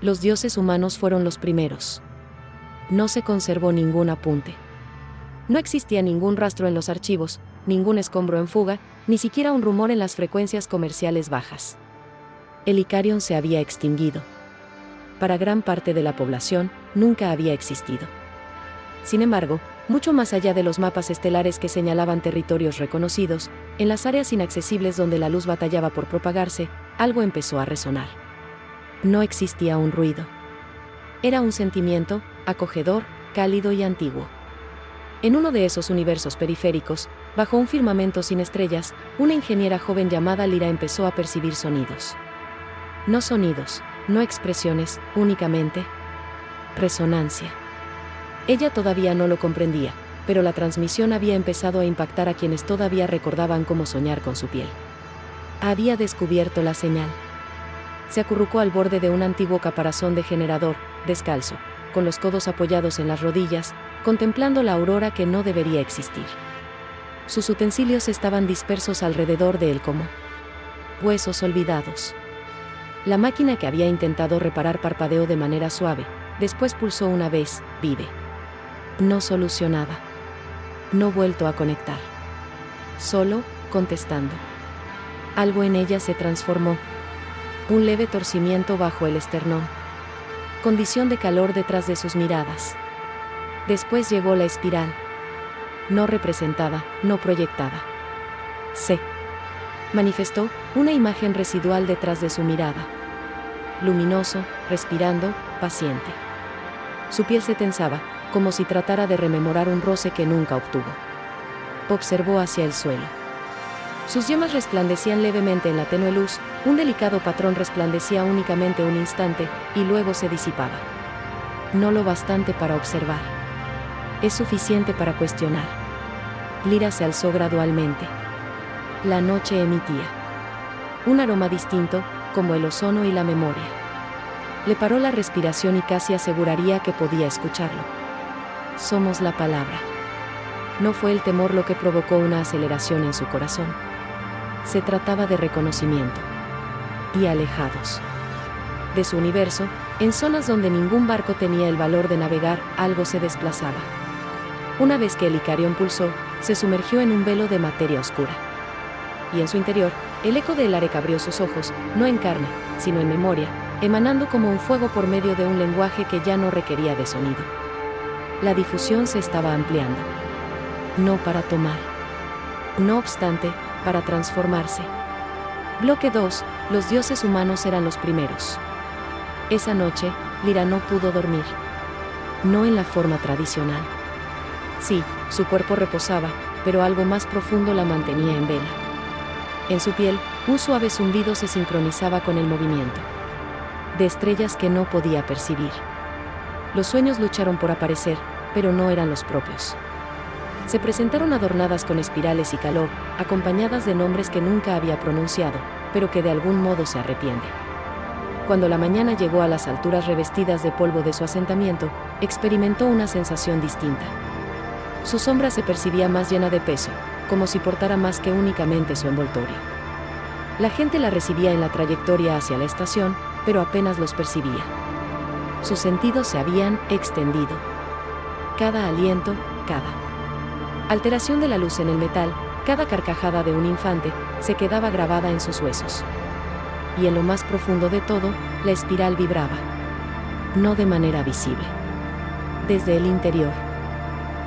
Los dioses humanos fueron los primeros. No se conservó ningún apunte. No existía ningún rastro en los archivos, ningún escombro en fuga, ni siquiera un rumor en las frecuencias comerciales bajas. El Icarion se había extinguido. Para gran parte de la población, nunca había existido. Sin embargo, mucho más allá de los mapas estelares que señalaban territorios reconocidos, en las áreas inaccesibles donde la luz batallaba por propagarse, algo empezó a resonar. No existía un ruido. Era un sentimiento, acogedor, cálido y antiguo. En uno de esos universos periféricos, bajo un firmamento sin estrellas, una ingeniera joven llamada Lyra empezó a percibir sonidos. No sonidos, no expresiones, únicamente resonancia. Ella todavía no lo comprendía, pero la transmisión había empezado a impactar a quienes todavía recordaban cómo soñar con su piel. Había descubierto la señal. Se acurrucó al borde de un antiguo caparazón de generador, descalzo, con los codos apoyados en las rodillas, contemplando la aurora que no debería existir. Sus utensilios estaban dispersos alrededor de él como huesos olvidados. La máquina que había intentado reparar parpadeó de manera suave, después pulsó una vez, vive. No solucionada. No vuelto a conectar. Solo, contestando. Algo en ella se transformó. Un leve torcimiento bajo el esternón. Condición de calor detrás de sus miradas. Después llegó la espiral. No representada, no proyectada. Se manifestó una imagen residual detrás de su mirada. Luminoso, respirando, paciente. Su piel se tensaba, como si tratara de rememorar un roce que nunca obtuvo. Observó hacia el suelo. Sus yemas resplandecían levemente en la tenue luz, un delicado patrón resplandecía únicamente un instante, y luego se disipaba. No lo bastante para observar. Es suficiente para cuestionar. Lyra se alzó gradualmente. La noche emitía un aroma distinto, como el ozono y la memoria. Le paró la respiración y casi aseguraría que podía escucharlo. Somos la palabra. No fue el temor lo que provocó una aceleración en su corazón. Se trataba de reconocimiento. Y alejados de su universo, en zonas donde ningún barco tenía el valor de navegar, algo se desplazaba. Una vez que el Icarion pulsó, se sumergió en un velo de materia oscura. Y en su interior, el eco de Elaric abrió sus ojos, no en carne, sino en memoria, emanando como un fuego por medio de un lenguaje que ya no requería de sonido. La difusión se estaba ampliando. No para tomar. No obstante, para transformarse. Bloque 2. Los dioses humanos eran los primeros. Esa noche, Lyra no pudo dormir. No en la forma tradicional. Sí, su cuerpo reposaba, pero algo más profundo la mantenía en vela. En su piel, un suave zumbido se sincronizaba con el movimiento de estrellas que no podía percibir. Los sueños lucharon por aparecer, pero no eran los propios. Se presentaron adornadas con espirales y calor, acompañadas de nombres que nunca había pronunciado, pero que de algún modo se arrepiente. Cuando la mañana llegó a las alturas revestidas de polvo de su asentamiento, experimentó una sensación distinta. Su sombra se percibía más llena de peso, como si portara más que únicamente su envoltorio. La gente la recibía en la trayectoria hacia la estación, pero apenas los percibía. Sus sentidos se habían extendido. Cada aliento, cada alteración de la luz en el metal, cada carcajada de un infante, se quedaba grabada en sus huesos. Y en lo más profundo de todo, la espiral vibraba. No de manera visible. Desde el interior.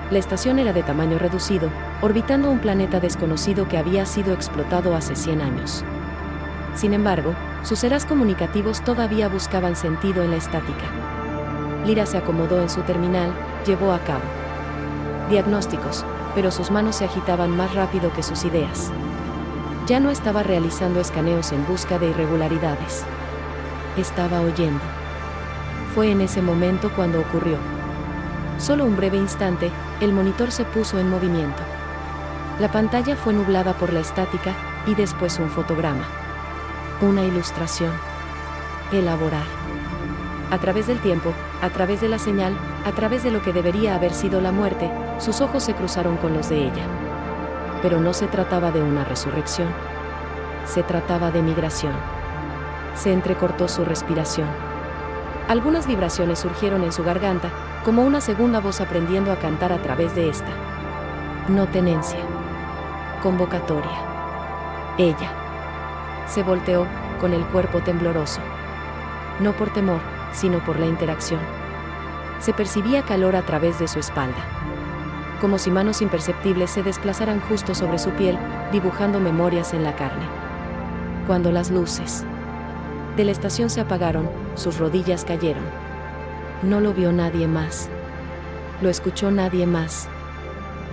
La estación era de tamaño reducido, orbitando un planeta desconocido que había sido explotado hace 100 años. Sin embargo, sus eras comunicativos todavía buscaban sentido en la estática. Lyra se acomodó en su terminal, llevó a cabo diagnósticos, pero sus manos se agitaban más rápido que sus ideas. Ya no estaba realizando escaneos en busca de irregularidades. Estaba oyendo. Fue en ese momento cuando ocurrió. Solo un breve instante, el monitor se puso en movimiento. La pantalla fue nublada por la estática, y después un fotograma. Una ilustración. Elaborar. A través del tiempo, a través de la señal, a través de lo que debería haber sido la muerte, sus ojos se cruzaron con los de ella. Pero no se trataba de una resurrección. Se trataba de migración. Se entrecortó su respiración. Algunas vibraciones surgieron en su garganta, como una segunda voz aprendiendo a cantar a través de esta. No tenencia. Convocatoria. Ella. Se volteó, con el cuerpo tembloroso. No por temor, sino por la interacción. Se percibía calor a través de su espalda. Como si manos imperceptibles se desplazaran justo sobre su piel, dibujando memorias en la carne. Cuando las luces de la estación se apagaron, sus rodillas cayeron. No lo vio nadie más. Lo escuchó nadie más.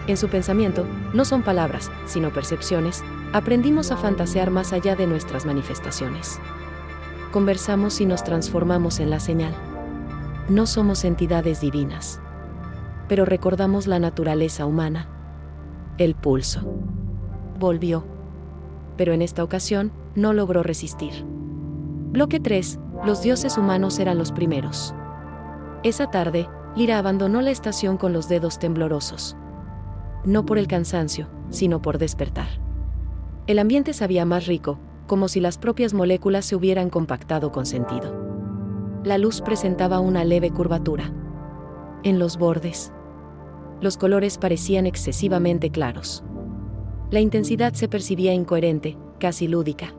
En su pensamiento, no son palabras, sino percepciones, aprendimos a fantasear más allá de nuestras manifestaciones. Conversamos y nos transformamos en la señal. No somos entidades divinas, pero recordamos la naturaleza humana. El pulso. Volvió. Pero en esta ocasión, no logró resistir. Bloque 3. Los dioses humanos eran los primeros. Esa tarde, Lyra abandonó la estación con los dedos temblorosos. No por el cansancio, sino por despertar. El ambiente sabía más rico, como si las propias moléculas se hubieran compactado con sentido. La luz presentaba una leve curvatura. En los bordes, los colores parecían excesivamente claros. La intensidad se percibía incoherente, casi lúdica.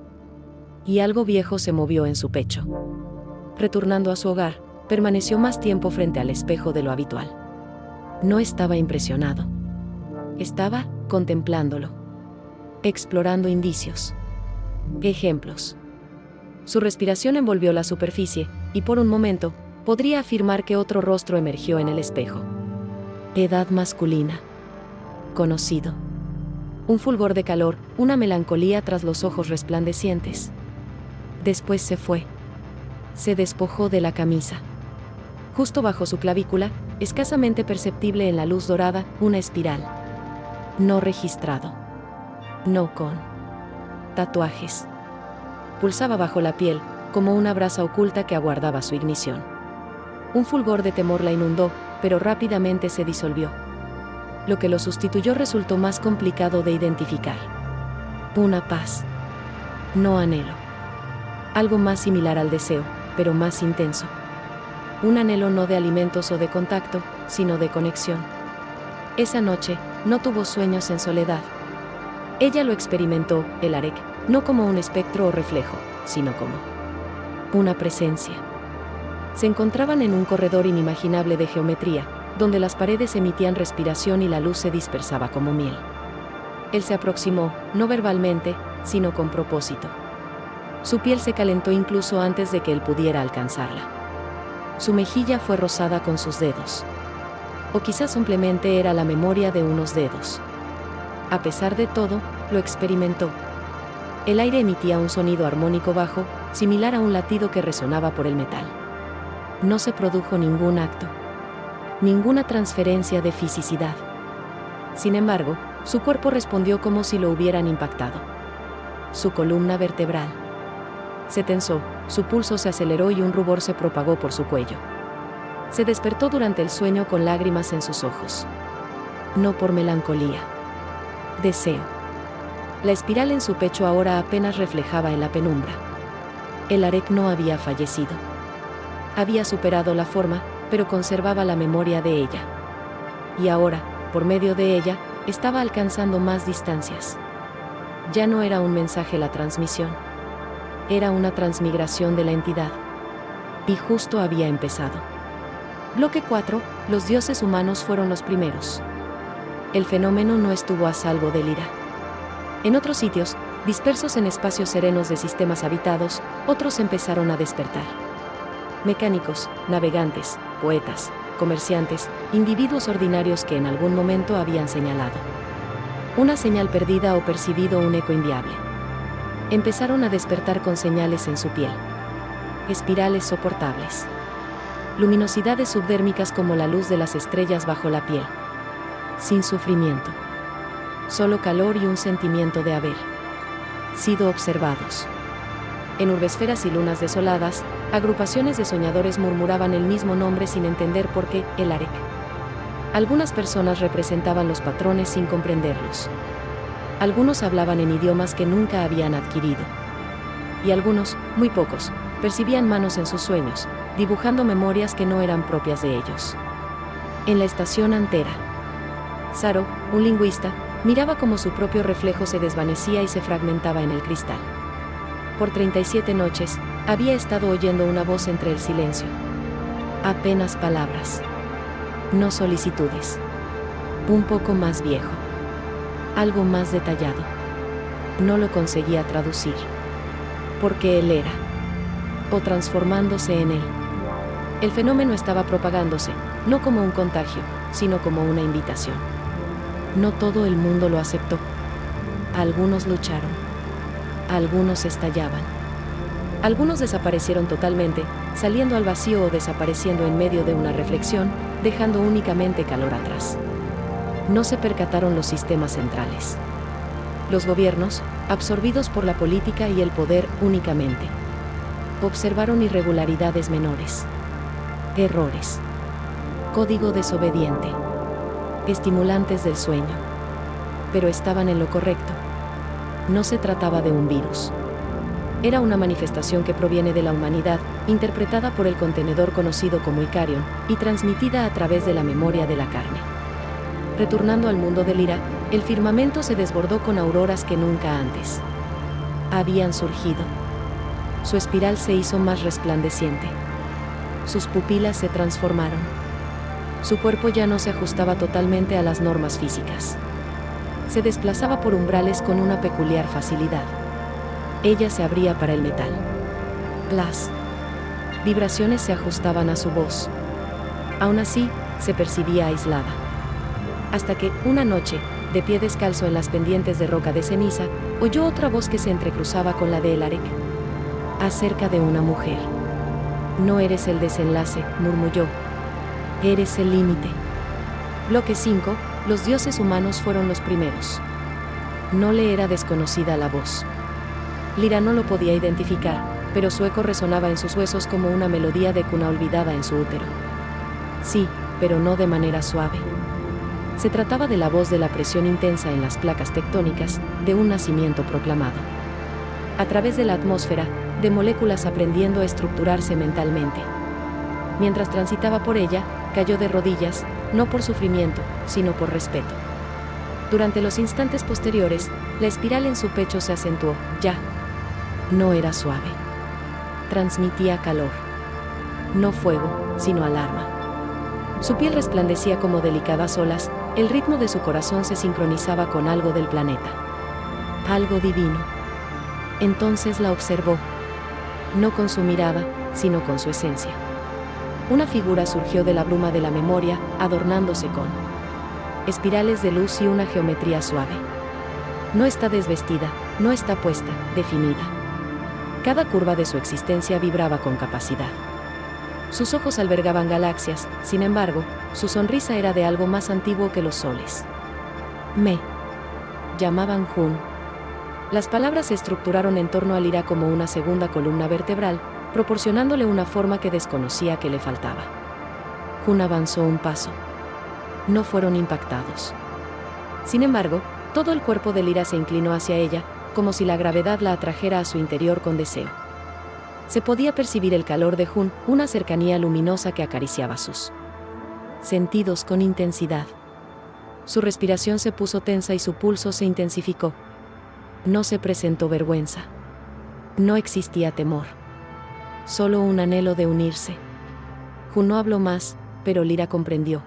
Y algo viejo se movió en su pecho. Retornando a su hogar, permaneció más tiempo frente al espejo de lo habitual. No estaba impresionado. Estaba contemplándolo. Explorando indicios. Ejemplos. Su respiración envolvió la superficie, y por un momento, podría afirmar que otro rostro emergió en el espejo. Edad masculina. Conocido. Un fulgor de calor, una melancolía tras los ojos resplandecientes. Después se fue. Se despojó de la camisa. Justo bajo su clavícula, escasamente perceptible en la luz dorada, una espiral. No registrado. No con tatuajes. Pulsaba bajo la piel, como una brasa oculta que aguardaba su ignición. Un fulgor de temor la inundó, pero rápidamente se disolvió. Lo que lo sustituyó resultó más complicado de identificar. Una paz. No anhelo. Algo más similar al deseo, pero más intenso. Un anhelo no de alimentos o de contacto, sino de conexión. Esa noche, no tuvo sueños en soledad. Ella lo experimentó, el Arek, no como un espectro o reflejo, sino como una presencia. Se encontraban en un corredor inimaginable de geometría, donde las paredes emitían respiración y la luz se dispersaba como miel. Él se aproximó, no verbalmente, sino con propósito. Su piel se calentó incluso antes de que él pudiera alcanzarla. Su mejilla fue rozada con sus dedos. O quizás simplemente era la memoria de unos dedos. A pesar de todo, lo experimentó. El aire emitía un sonido armónico bajo, similar a un latido que resonaba por el metal. No se produjo ningún acto. Ninguna transferencia de fisicidad. Sin embargo, su cuerpo respondió como si lo hubieran impactado. Su columna vertebral se tensó, su pulso se aceleró y un rubor se propagó por su cuello. Se despertó durante el sueño con lágrimas en sus ojos. No por melancolía. Deseo. La espiral en su pecho ahora apenas reflejaba en la penumbra. El Arek no había fallecido. Había superado la forma, pero conservaba la memoria de ella. Y ahora, por medio de ella, estaba alcanzando más distancias. Ya no era un mensaje la transmisión. Era una transmigración de la entidad. Y justo había empezado. Bloque 4. Los dioses humanos fueron los primeros. El fenómeno no estuvo a salvo de Lyra. En otros sitios, dispersos en espacios serenos de sistemas habitados, otros empezaron a despertar. Mecánicos, navegantes, poetas, comerciantes, individuos ordinarios que en algún momento habían señalado una señal perdida o percibido un eco inviable. Empezaron a despertar con señales en su piel. Espirales soportables. Luminosidades subdérmicas como la luz de las estrellas bajo la piel. Sin sufrimiento. Solo calor y un sentimiento de haber sido observados. En urbesferas y lunas desoladas, agrupaciones de soñadores murmuraban el mismo nombre sin entender por qué, el Arek. Algunas personas representaban los patrones sin comprenderlos. Algunos hablaban en idiomas que nunca habían adquirido. Y algunos, muy pocos, percibían manos en sus sueños, dibujando memorias que no eran propias de ellos. En la estación Antera, Saro, un lingüista, miraba cómo su propio reflejo se desvanecía y se fragmentaba en el cristal. Por 37 noches, había estado oyendo una voz entre el silencio. Apenas palabras. No solicitudes. Un poco más viejo. Algo más detallado. No lo conseguía traducir. Porque él era. O transformándose en él. El fenómeno estaba propagándose, no como un contagio, sino como una invitación. No todo el mundo lo aceptó. Algunos lucharon. Algunos estallaban. Algunos desaparecieron totalmente, saliendo al vacío o desapareciendo en medio de una reflexión, dejando únicamente calor atrás. No se percataron los sistemas centrales. Los gobiernos, absorbidos por la política y el poder únicamente. Observaron irregularidades menores. Errores. Código desobediente. Estimulantes del sueño. Pero estaban en lo correcto. No se trataba de un virus. Era una manifestación que proviene de la humanidad, interpretada por el contenedor conocido como Icarion, y transmitida a través de la memoria de la carne. Retornando al mundo de Lyra, el firmamento se desbordó con auroras que nunca antes habían surgido. Su espiral se hizo más resplandeciente. Sus pupilas se transformaron. Su cuerpo ya no se ajustaba totalmente a las normas físicas. Se desplazaba por umbrales con una peculiar facilidad. Ella se abría para el metal. Las vibraciones se ajustaban a su voz. Aún así, se percibía aislada. Hasta que, una noche, de pie descalzo en las pendientes de roca de ceniza, oyó otra voz que se entrecruzaba con la de Elarec. Acerca de una mujer. No eres el desenlace, murmulló. Eres el límite. Bloque 5. Los dioses humanos fueron los primeros. No le era desconocida la voz. Lyra no lo podía identificar, pero su eco resonaba en sus huesos como una melodía de cuna olvidada en su útero. Sí, pero no de manera suave. Se trataba de la voz de la presión intensa en las placas tectónicas, de un nacimiento proclamado. A través de la atmósfera, de moléculas aprendiendo a estructurarse mentalmente. Mientras transitaba por ella, cayó de rodillas, no por sufrimiento, sino por respeto. Durante los instantes posteriores, la espiral en su pecho se acentuó, ya. No era suave. Transmitía calor. No fuego, sino alarma. Su piel resplandecía como delicadas olas, el ritmo de su corazón se sincronizaba con algo del planeta. Algo divino. Entonces la observó. No con su mirada, sino con su esencia. Una figura surgió de la bruma de la memoria, adornándose con espirales de luz y una geometría suave. No está desvestida, no está puesta, definida. Cada curva de su existencia vibraba con capacidad. Sus ojos albergaban galaxias, sin embargo, su sonrisa era de algo más antiguo que los soles. Me llamaban Jun. Las palabras se estructuraron en torno a Lyra como una segunda columna vertebral, proporcionándole una forma que desconocía que le faltaba. Jun avanzó un paso. No fueron impactados. Sin embargo, todo el cuerpo de Lyra se inclinó hacia ella, como si la gravedad la atrajera a su interior con deseo. Se podía percibir el calor de Jun, una cercanía luminosa que acariciaba sus sentidos con intensidad. Su respiración se puso tensa y su pulso se intensificó. No se presentó vergüenza. No existía temor. Solo un anhelo de unirse. Jun no habló más, pero Lyra comprendió.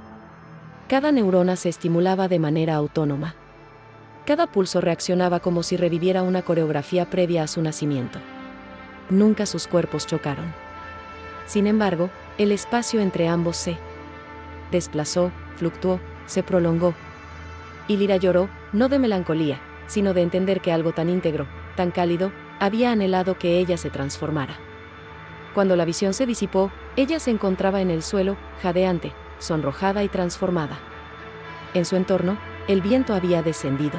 Cada neurona se estimulaba de manera autónoma. Cada pulso reaccionaba como si reviviera una coreografía previa a su nacimiento. Nunca sus cuerpos chocaron. Sin embargo, el espacio entre ambos se desplazó, fluctuó, se prolongó. Y Lyra lloró, no de melancolía, sino de entender que algo tan íntegro, tan cálido, había anhelado que ella se transformara. Cuando la visión se disipó, ella se encontraba en el suelo, jadeante, sonrojada y transformada. En su entorno, el viento había descendido.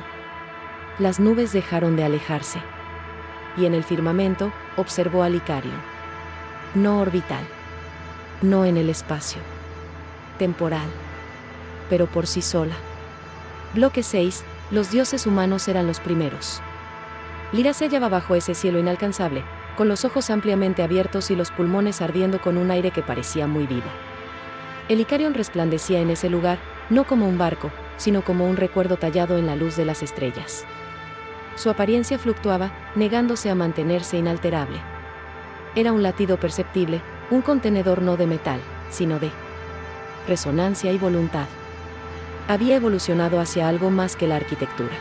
Las nubes dejaron de alejarse. Y en el firmamento, observó al Icarion. No orbital. No en el espacio. Temporal. Pero por sí sola. Bloque 6. Los dioses humanos eran los primeros. Lyra se hallaba bajo ese cielo inalcanzable, con los ojos ampliamente abiertos y los pulmones ardiendo con un aire que parecía muy vivo. El Icarion resplandecía en ese lugar, no como un barco, sino como un recuerdo tallado en la luz de las estrellas. Su apariencia fluctuaba, negándose a mantenerse inalterable. Era un latido perceptible, un contenedor no de metal, sino de resonancia y voluntad. Había evolucionado hacia algo más que la arquitectura.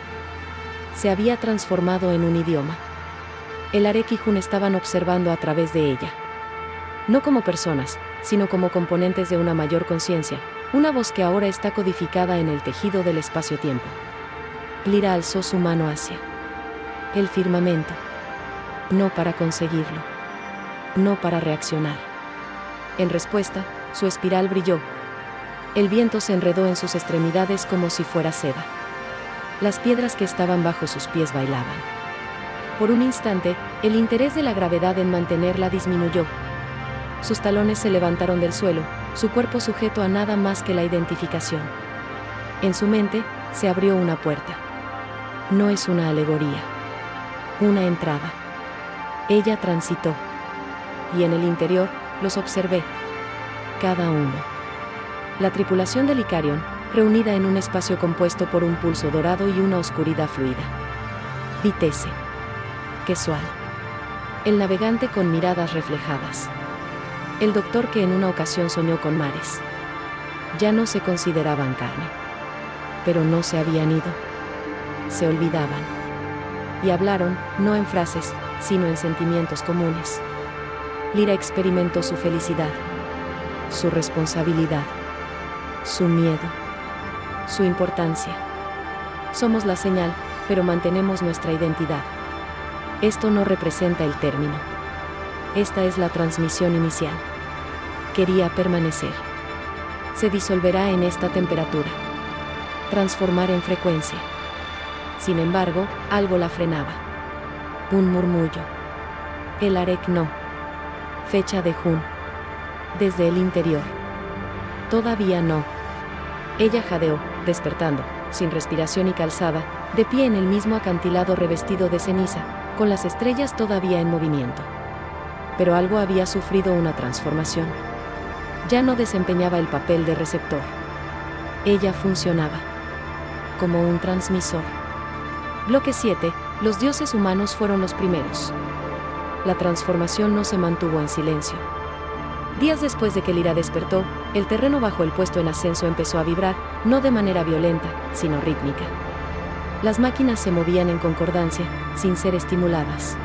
Se había transformado en un idioma. El Arek y Jun estaban observando a través de ella. No como personas, sino como componentes de una mayor conciencia, una voz que ahora está codificada en el tejido del espacio-tiempo. Lyra alzó su mano hacia el firmamento. No para conseguirlo. No para reaccionar. En respuesta, su espiral brilló. El viento se enredó en sus extremidades como si fuera seda. Las piedras que estaban bajo sus pies bailaban. Por un instante, el interés de la gravedad en mantenerla disminuyó. Sus talones se levantaron del suelo, su cuerpo sujeto a nada más que la identificación. En su mente, se abrió una puerta. No es una alegoría. Una entrada. Ella transitó. Y en el interior, los observé. Cada uno. La tripulación del Icarion, reunida en un espacio compuesto por un pulso dorado y una oscuridad fluida. Vitesse. Quetzal. El navegante con miradas reflejadas. El doctor que en una ocasión soñó con mares. Ya no se consideraban carne. Pero no se habían ido. Se olvidaban. Y hablaron, no en frases, sino en sentimientos comunes. Lyra experimentó su felicidad, su responsabilidad, su miedo, su importancia. Somos la señal, pero mantenemos nuestra identidad. Esto no representa el término. Esta es la transmisión inicial. Quería permanecer. Se disolverá en esta temperatura. Transformar en frecuencia. Sin embargo, algo la frenaba. Un murmullo. El Arek no. Fecha de Jun. Desde el interior. Todavía no. Ella jadeó, despertando, sin respiración y calzada, de pie en el mismo acantilado revestido de ceniza, con las estrellas todavía en movimiento. Pero algo había sufrido una transformación. Ya no desempeñaba el papel de receptor. Ella funcionaba como un transmisor. Bloque 7. Los dioses humanos fueron los primeros. La transformación no se mantuvo en silencio. Días después de que Lyra despertó, el terreno bajo el puesto en ascenso empezó a vibrar, no de manera violenta, sino rítmica. Las máquinas se movían en concordancia, sin ser estimuladas.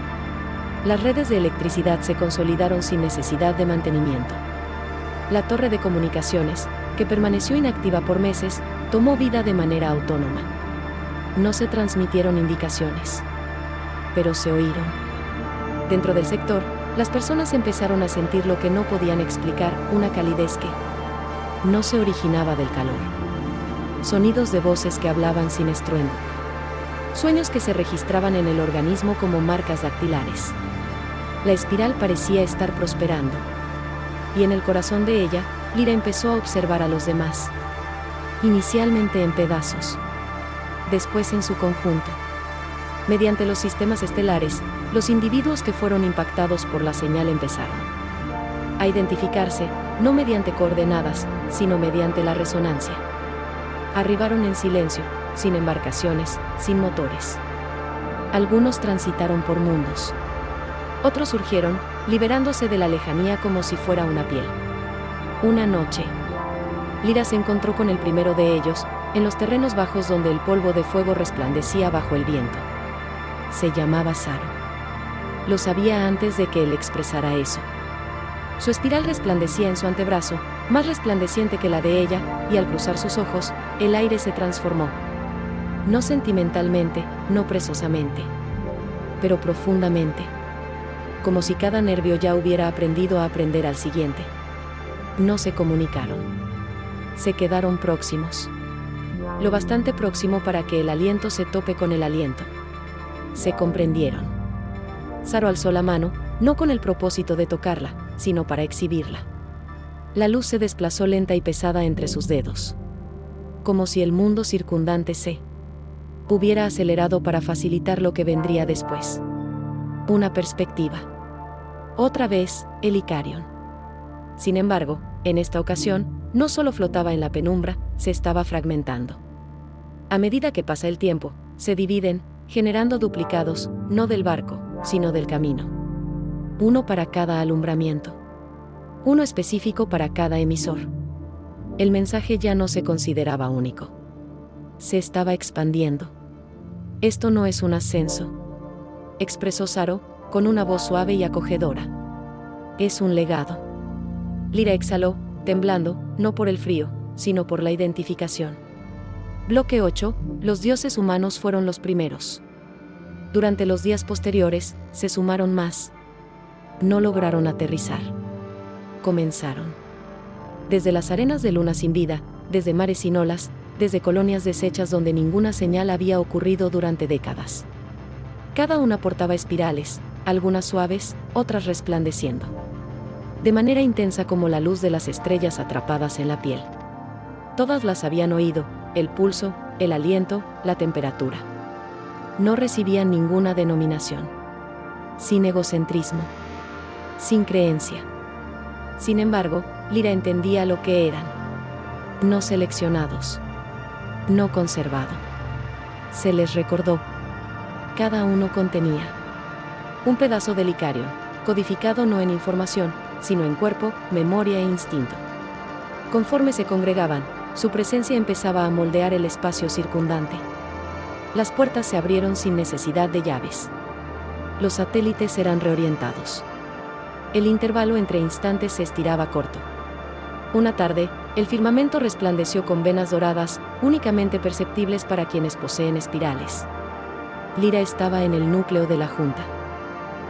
Las redes de electricidad se consolidaron sin necesidad de mantenimiento. La torre de comunicaciones, que permaneció inactiva por meses, tomó vida de manera autónoma. No se transmitieron indicaciones, pero se oíron. Dentro del sector, las personas empezaron a sentir lo que no podían explicar, una calidez que no se originaba del calor. Sonidos de voces que hablaban sin estruendo. Sueños que se registraban en el organismo como marcas dactilares. La espiral parecía estar prosperando. Y en el corazón de ella, Lyra empezó a observar a los demás. Inicialmente en pedazos. Después en su conjunto. Mediante los sistemas estelares, los individuos que fueron impactados por la señal empezaron a identificarse, no mediante coordenadas, sino mediante la resonancia. Arribaron en silencio, sin embarcaciones, sin motores. Algunos transitaron por mundos. Otros surgieron, liberándose de la lejanía como si fuera una piel. Una noche, Lyra se encontró con el primero de ellos, en los terrenos bajos donde el polvo de fuego resplandecía bajo el viento. Se llamaba Saro. Lo sabía antes de que él expresara eso. Su espiral resplandecía en su antebrazo, más resplandeciente que la de ella, y al cruzar sus ojos, el aire se transformó. No sentimentalmente, no presosamente, pero profundamente. Como si cada nervio ya hubiera aprendido a aprender al siguiente. No se comunicaron. Se quedaron próximos. Lo bastante próximo para que el aliento se tope con el aliento. Se comprendieron. Saro alzó la mano, no con el propósito de tocarla, sino para exhibirla. La luz se desplazó lenta y pesada entre sus dedos. Como si el mundo circundante se hubiera acelerado para facilitar lo que vendría después. Una perspectiva. Otra vez, el Icarion. Sin embargo, en esta ocasión, no solo flotaba en la penumbra, se estaba fragmentando. A medida que pasa el tiempo, se dividen, generando duplicados, no del barco, sino del camino. Uno para cada alumbramiento. Uno específico para cada emisor. El mensaje ya no se consideraba único. Se estaba expandiendo. Esto no es un ascenso, expresó Saro, con una voz suave y acogedora. Es un legado. Lyra exhaló, temblando, no por el frío, sino por la identificación. Bloque 8, los dioses humanos fueron los primeros. Durante los días posteriores, se sumaron más. No lograron aterrizar. Comenzaron. Desde las arenas de luna sin vida, desde mares sin olas, desde colonias deshechas donde ninguna señal había ocurrido durante décadas. Cada una portaba espirales, algunas suaves, otras resplandeciendo. De manera intensa como la luz de las estrellas atrapadas en la piel. Todas las habían oído, el pulso, el aliento, la temperatura. No recibían ninguna denominación. Sin egocentrismo. Sin creencia. Sin embargo, Lyra entendía lo que eran. No seleccionados. No conservado. Se les recordó. Cada uno contenía un pedazo del Icarion, codificado no en información, sino en cuerpo, memoria e instinto. Conforme se congregaban, su presencia empezaba a moldear el espacio circundante. Las puertas se abrieron sin necesidad de llaves. Los satélites eran reorientados. El intervalo entre instantes se estiraba corto. Una tarde, el firmamento resplandeció con venas doradas, únicamente perceptibles para quienes poseen espirales. Lyra estaba en el núcleo de la junta.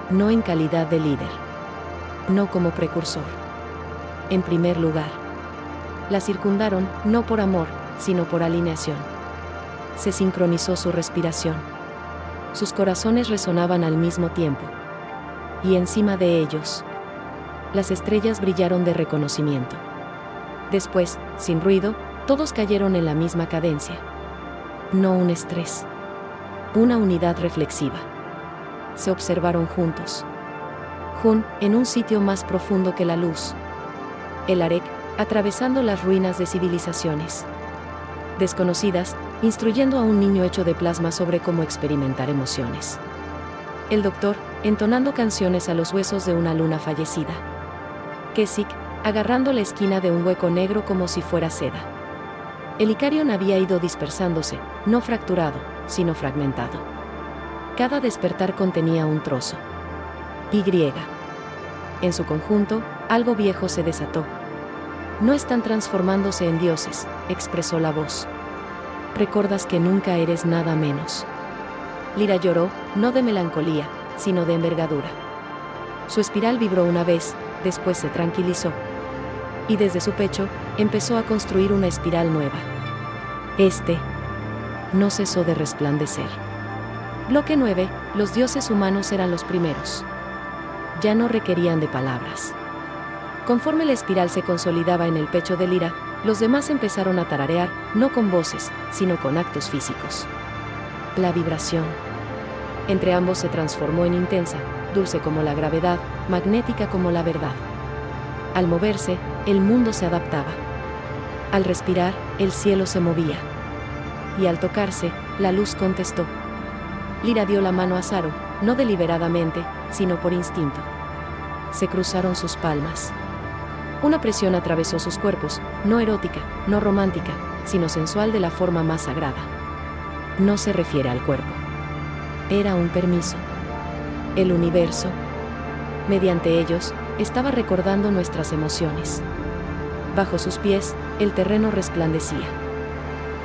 No en calidad de líder. No como precursor. En primer lugar. La circundaron, no por amor, sino por alineación. Se sincronizó su respiración. Sus corazones resonaban al mismo tiempo. Y encima de ellos, las estrellas brillaron de reconocimiento. Después, sin ruido, todos cayeron en la misma cadencia. No un estrés. Una unidad reflexiva. Se observaron juntos. Jun, en un sitio más profundo que la luz. El Arek, atravesando las ruinas de civilizaciones desconocidas, instruyendo a un niño hecho de plasma sobre cómo experimentar emociones. El doctor, entonando canciones a los huesos de una luna fallecida. Kesik, agarrando la esquina de un hueco negro como si fuera seda. El Icarion había ido dispersándose, no fracturado, sino fragmentado. Cada despertar contenía un trozo. Y. En su conjunto, algo viejo se desató. No están transformándose en dioses, expresó la voz. Recuerdas que nunca eres nada menos. Lyra lloró, no de melancolía, sino de envergadura. Su espiral vibró una vez, después se tranquilizó. Y desde su pecho, empezó a construir una espiral nueva. No cesó de resplandecer. Bloque 9, los dioses humanos eran los primeros. Ya no requerían de palabras. Conforme la espiral se consolidaba en el pecho de Lyra, los demás empezaron a tararear, no con voces, sino con actos físicos. La vibración. Entre ambos se transformó en intensa, dulce como la gravedad, magnética como la verdad. Al moverse, el mundo se adaptaba. Al respirar, el cielo se movía. Y al tocarse, la luz contestó. Lyra dio la mano a Saro, no deliberadamente, sino por instinto. Se cruzaron sus palmas. Una presión atravesó sus cuerpos, no erótica, no romántica, sino sensual de la forma más sagrada. No se refiere al cuerpo. Era un permiso. El universo, mediante ellos, estaba recordando nuestras emociones. Bajo sus pies, el terreno resplandecía.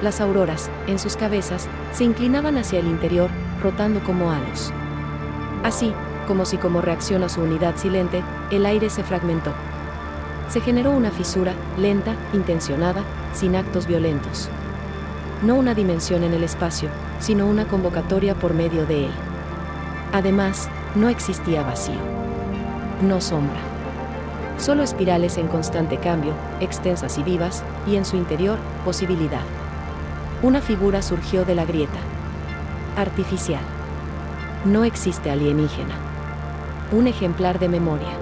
Las auroras, en sus cabezas, se inclinaban hacia el interior, rotando como halos. Así, como reacción a su unidad silente, el aire se fragmentó. Se generó una fisura, lenta, intencionada, sin actos violentos. No una dimensión en el espacio, sino una convocatoria por medio de él. Además, no existía vacío. No sombra. Solo espirales en constante cambio, extensas y vivas, y en su interior, posibilidad. Una figura surgió de la grieta. Artificial. No existe alienígena. Un ejemplar de memoria.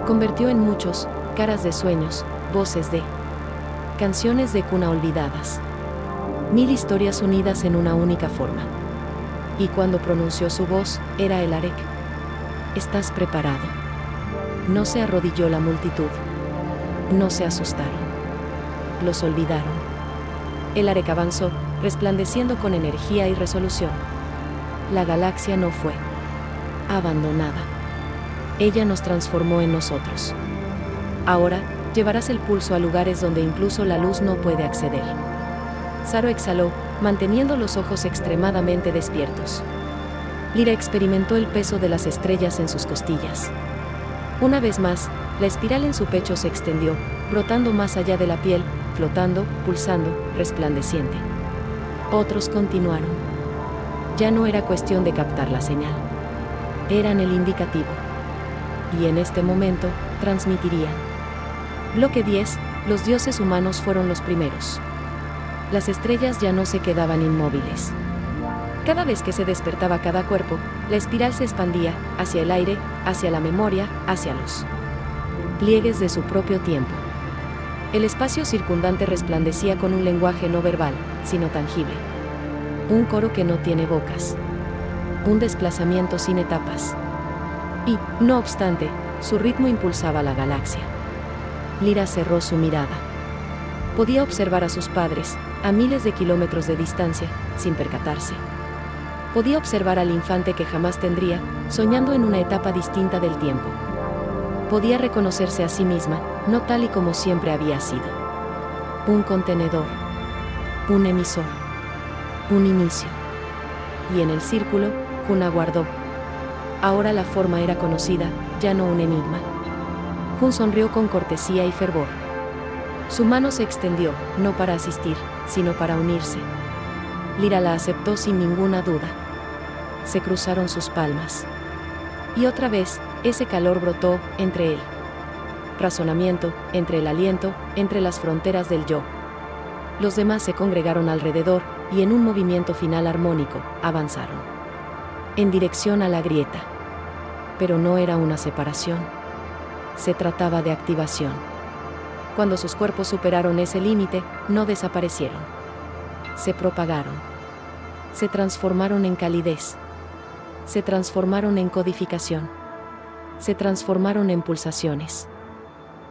Convirtió en muchos, caras de sueños, voces de canciones de cuna olvidadas. 1000 historias unidas en una única forma. Y cuando pronunció su voz, era el Arek. ¿Estás preparado? No se arrodilló la multitud. No se asustaron. Los olvidaron. El Arek avanzó, resplandeciendo con energía y resolución. La galaxia no fue abandonada. Ella nos transformó en nosotros. Ahora, llevarás el pulso a lugares donde incluso la luz no puede acceder. Zaro exhaló, manteniendo los ojos extremadamente despiertos. Lyra experimentó el peso de las estrellas en sus costillas. Una vez más, la espiral en su pecho se extendió, brotando más allá de la piel, flotando, pulsando, resplandeciente. Otros continuaron. Ya no era cuestión de captar la señal. Eran el indicativo. Y en este momento, transmitirían. Bloque 10, los dioses humanos fueron los primeros. Las estrellas ya no se quedaban inmóviles. Cada vez que se despertaba cada cuerpo, la espiral se expandía, hacia el aire, hacia la memoria, hacia los pliegues de su propio tiempo. El espacio circundante resplandecía con un lenguaje no verbal, sino tangible. Un coro que no tiene bocas. Un desplazamiento sin etapas. Y, no obstante, su ritmo impulsaba la galaxia. Lyra cerró su mirada. Podía observar a sus padres, a miles de kilómetros de distancia, sin percatarse. Podía observar al infante que jamás tendría, soñando en una etapa distinta del tiempo. Podía reconocerse a sí misma, no tal y como siempre había sido. Un contenedor. Un emisor. Un inicio. Y en el círculo, Jun aguardó. Ahora la forma era conocida, ya no un enigma. Jun sonrió con cortesía y fervor. Su mano se extendió, no para asistir, sino para unirse. Lyra la aceptó sin ninguna duda. Se cruzaron sus palmas. Y otra vez, ese calor brotó, entre el razonamiento, entre el aliento, entre las fronteras del yo. Los demás se congregaron alrededor, y en un movimiento final armónico, avanzaron. En dirección a la grieta. Pero no era una separación. Se trataba de activación. Cuando sus cuerpos superaron ese límite, no desaparecieron. Se propagaron. Se transformaron en calidez. Se transformaron en codificación. Se transformaron en pulsaciones.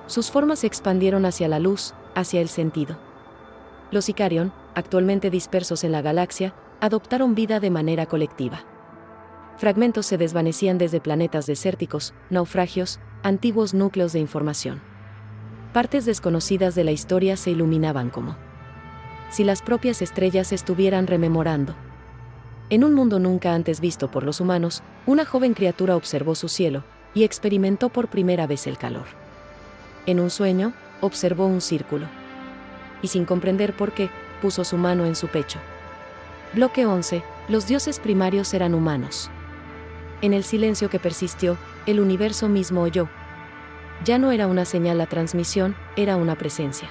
Sus formas se expandieron hacia la luz, hacia el sentido. Los Icarion, actualmente dispersos en la galaxia, adoptaron vida de manera colectiva. Fragmentos se desvanecían desde planetas desérticos, naufragios, antiguos núcleos de información. Partes desconocidas de la historia se iluminaban como si las propias estrellas estuvieran rememorando. En un mundo nunca antes visto por los humanos, una joven criatura observó su cielo, y experimentó por primera vez el calor. En un sueño, observó un círculo. Y sin comprender por qué, puso su mano en su pecho. Bloque 11, los dioses primarios eran humanos. En el silencio que persistió, el universo mismo oyó. Ya no era una señal la transmisión, era una presencia.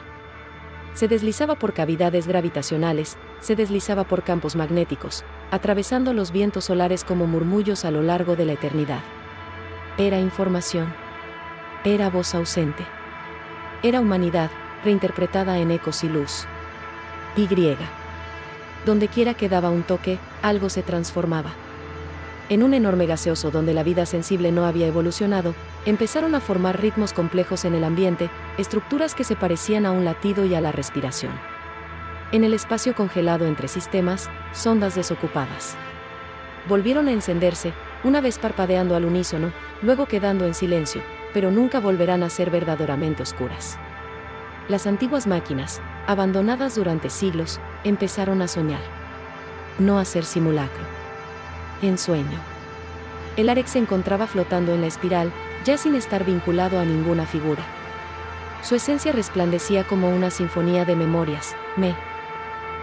Se deslizaba por cavidades gravitacionales, se deslizaba por campos magnéticos, atravesando los vientos solares como murmullos a lo largo de la eternidad. Era información. Era voz ausente. Era humanidad, reinterpretada en ecos y luz. Y. Donde quiera que daba un toque, algo se transformaba. En un enorme gaseoso donde la vida sensible no había evolucionado, empezaron a formar ritmos complejos en el ambiente, estructuras que se parecían a un latido y a la respiración. En el espacio congelado entre sistemas, sondas desocupadas. Volvieron a encenderse, una vez parpadeando al unísono, luego quedando en silencio, pero nunca volverán a ser verdaderamente oscuras. Las antiguas máquinas, abandonadas durante siglos, empezaron a soñar. No a ser simulacro. En sueño. El Arek se encontraba flotando en la espiral, ya sin estar vinculado a ninguna figura. Su esencia resplandecía como una sinfonía de memorias. Me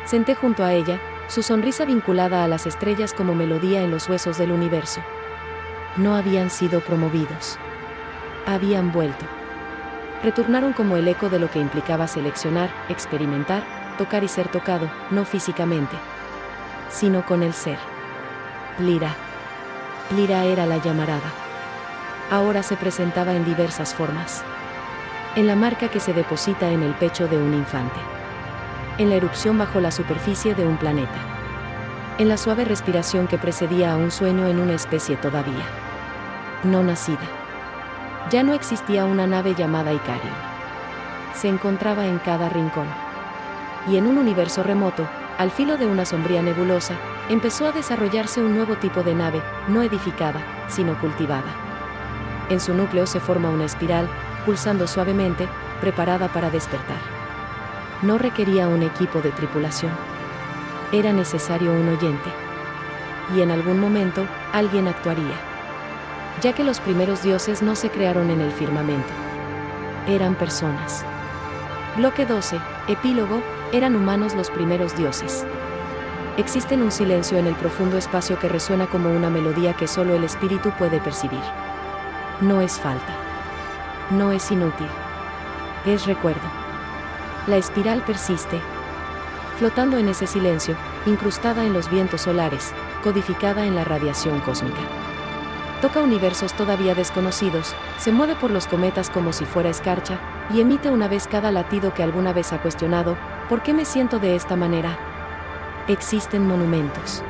senté junto a ella, su sonrisa vinculada a las estrellas como melodía en los huesos del universo. No habían sido promovidos. Habían vuelto. Retornaron como el eco de lo que implicaba seleccionar, experimentar, tocar y ser tocado, no físicamente, sino con el ser. Lyra. Lyra era la llamarada. ahora se presentaba en diversas formas. En la marca que se deposita en el pecho de un infante. En la erupción bajo la superficie de un planeta. En la suave respiración que precedía a un sueño en una especie todavía no nacida. Ya no existía una nave llamada Icarium. Se encontraba en cada rincón. Y en un universo remoto, al filo de una sombría nebulosa, empezó a desarrollarse un nuevo tipo de nave, no edificada, sino cultivada. En su núcleo se forma una espiral, pulsando suavemente, preparada para despertar. No requería un equipo de tripulación. Era necesario un oyente. Y en algún momento, alguien actuaría. Ya que los primeros dioses no se crearon en el firmamento. Eran personas. Bloque 12, epílogo, eran humanos los primeros dioses. Existe un silencio en el profundo espacio que resuena como una melodía que solo el espíritu puede percibir. No es falta. No es inútil. Es recuerdo. La espiral persiste. Flotando en ese silencio, incrustada en los vientos solares, codificada en la radiación cósmica. Toca universos todavía desconocidos, se mueve por los cometas como si fuera escarcha, y emite una vez cada latido que alguna vez ha cuestionado, ¿por qué me siento de esta manera? Existen monumentos.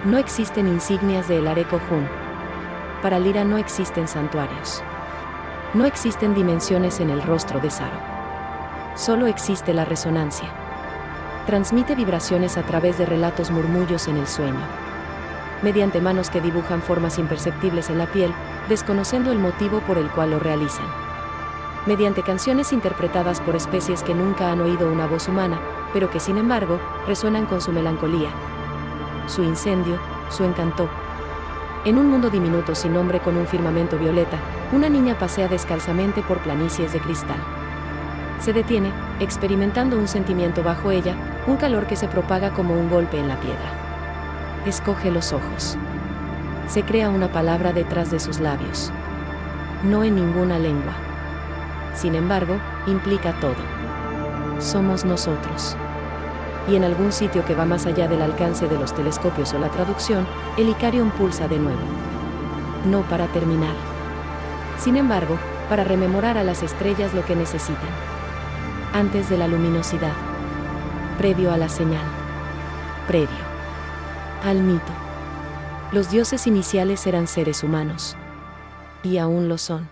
No existen insignias de El Areco Jun. Para Lyra no existen santuarios. No existen dimensiones en el rostro de Saro. Solo existe la resonancia. Transmite vibraciones a través de relatos murmullos en el sueño. Mediante manos que dibujan formas imperceptibles en la piel, desconociendo el motivo por el cual lo realizan. Mediante canciones interpretadas por especies que nunca han oído una voz humana, pero que sin embargo, resuenan con su melancolía, su incendio, su encanto. En un mundo diminuto sin nombre con un firmamento violeta, una niña pasea descalzamente por planicies de cristal. Se detiene, experimentando un sentimiento bajo ella, un calor que se propaga como un golpe en la piedra. Escoge los ojos. Se crea una palabra detrás de sus labios. No en ninguna lengua. Sin embargo, implica todo. Somos nosotros. Y en algún sitio que va más allá del alcance de los telescopios o la traducción, el Icarium pulsa de nuevo. No para terminar. Sin embargo, para rememorar a las estrellas lo que necesitan. Antes de la luminosidad. Previo a la señal. Previo al mito. Los dioses iniciales eran seres humanos. Y aún lo son.